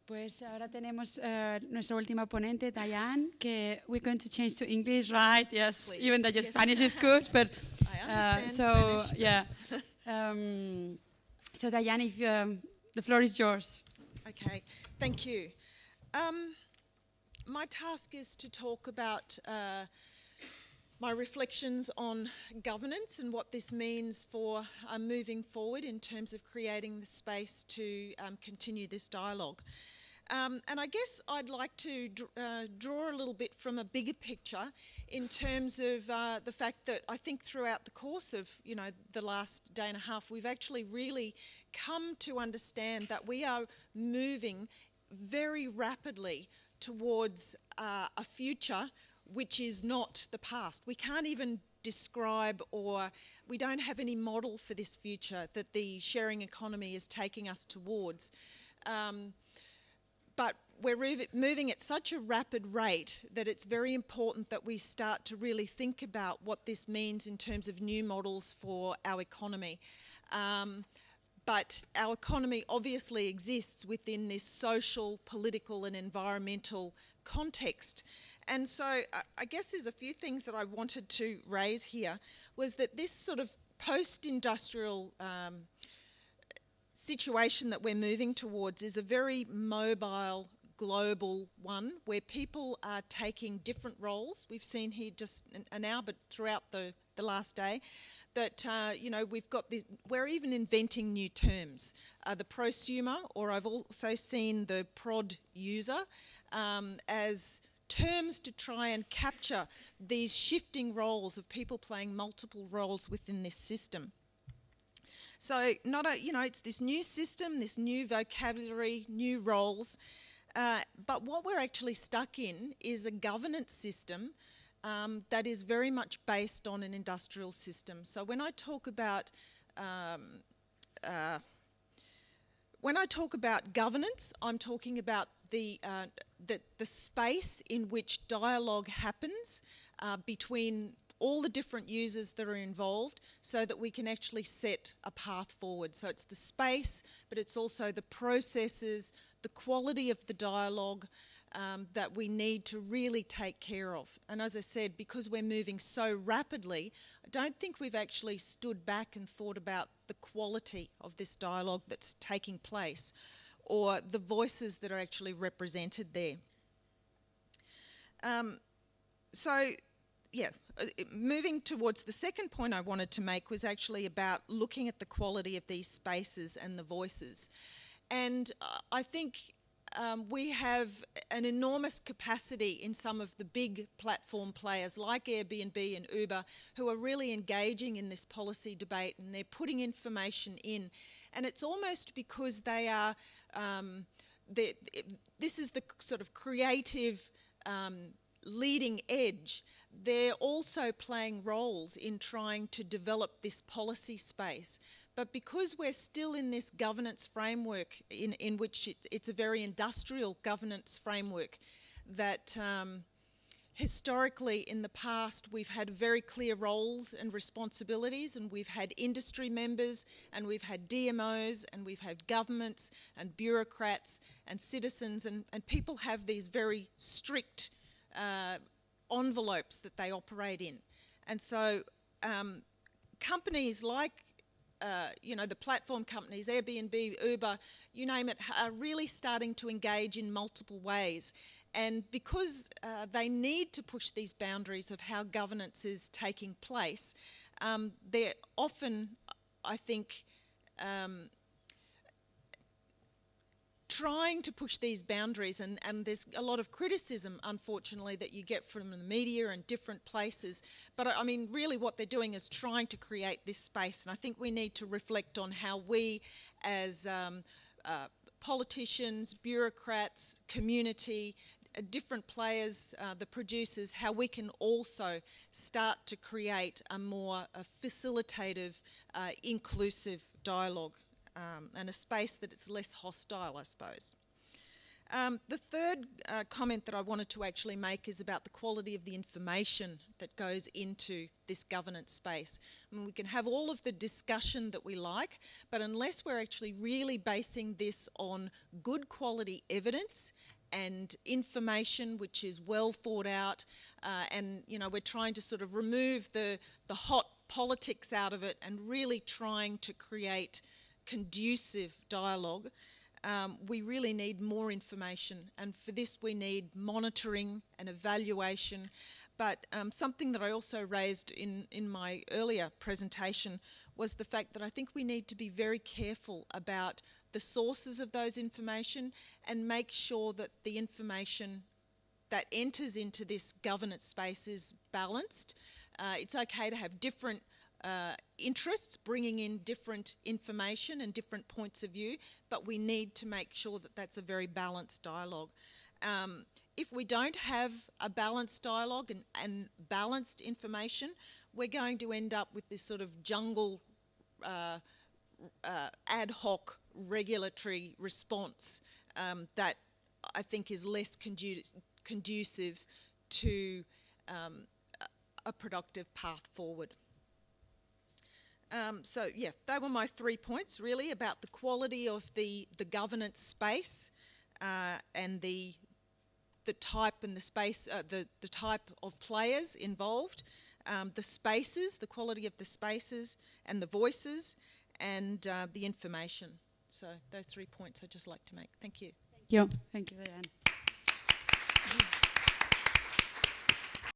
Pues ahora tenemos nuestra última ponente, Dianne, que we're going to change to English, right? Yes, Please. even though your Yes. Spanish is good, but I understand so Spanish. yeah. So Dianne, if, the floor is yours. Okay, thank you. My task is to talk about my reflections on governance and what this means for moving forward in terms of creating the space to continue this dialogue. And I guess I'd like to draw a little bit from a bigger picture in terms of the fact that I think throughout the course of, the last day and a half, we've actually really come to understand that we are moving very rapidly towards a future which is not the past. We can't even describe, or we don't have any model for this future that the sharing economy is taking us towards. But we're moving at such a rapid rate that it's very important that we start to really think about what this means in terms of new models for our economy. But our economy obviously exists within this social, political and environmental context. And so I guess there's a few things that I wanted to raise here, was that this sort of post-industrial situation that we're moving towards is a very mobile, global one, where people are taking different roles. We've seen here just an hour, but throughout the last day, that, we've got this, we're even inventing new terms. The prosumer, or I've also seen the prod user, as terms to try and capture these shifting roles of people playing multiple roles within this system. So it's this new system, this new vocabulary, new roles, but what we're actually stuck in is a governance system that is very much based on an industrial system. So when I talk about governance, I'm talking about the space in which dialogue happens between all the different users that are involved, so that we can actually set a path forward. So it's the space, but it's also the processes, the quality of the dialogue that we need to really take care of. And as I said, because we're moving so rapidly, I don't think we've actually stood back and thought about the quality of this dialogue that's taking place, or the voices that are actually represented there. Moving towards the second point I wanted to make was actually about looking at the quality of these spaces and the voices. And I think we have an enormous capacity in some of the big platform players like Airbnb and Uber, who are really engaging in this policy debate, and they're putting information in. And it's almost because they are, this is the sort of creative leading edge. They're also playing roles in trying to develop this policy space. But because we're still in this governance framework in which it's a very industrial governance framework that historically in the past we've had very clear roles and responsibilities, and we've had industry members, and we've had DMOs, and we've had governments and bureaucrats and citizens, and people have these very strict envelopes that they operate in. And so companies like the platform companies, Airbnb, Uber, you name it, are really starting to engage in multiple ways. And because they need to push these boundaries of how governance is taking place, they're often, I think, trying to push these boundaries, and there's a lot of criticism, unfortunately, that you get from the media and different places. But I mean, really what they're doing is trying to create this space, and I think we need to reflect on how we as politicians, bureaucrats, community, different players, the producers, how we can also start to create a more facilitative, inclusive dialogue. And a space that is less hostile, I suppose. The third comment that I wanted to actually make is about the quality of the information that goes into this governance space. I mean, we can have all of the discussion that we like, but unless we're actually really basing this on good quality evidence and information which is well thought out, and we're trying to sort of remove the hot politics out of it and really trying to create conducive dialogue, we really need more information, and for this we need monitoring and evaluation. But something that I also raised in my earlier presentation was the fact that I think we need to be very careful about the sources of those information and make sure that the information that enters into this governance space is balanced. It's okay to have different interests, bringing in different information and different points of view, but we need to make sure that that's a very balanced dialogue. If we don't have a balanced dialogue and balanced information, we're going to end up with this sort of jungle ad hoc regulatory response that I think is less conducive to a productive path forward. So yeah, they were my 3 points really about the quality of the governance space and the type and the space, the type of players involved, the spaces, the quality of the spaces and the voices, and the information. So those 3 points I'd just like to make. Thank you. Thank you, Dianne.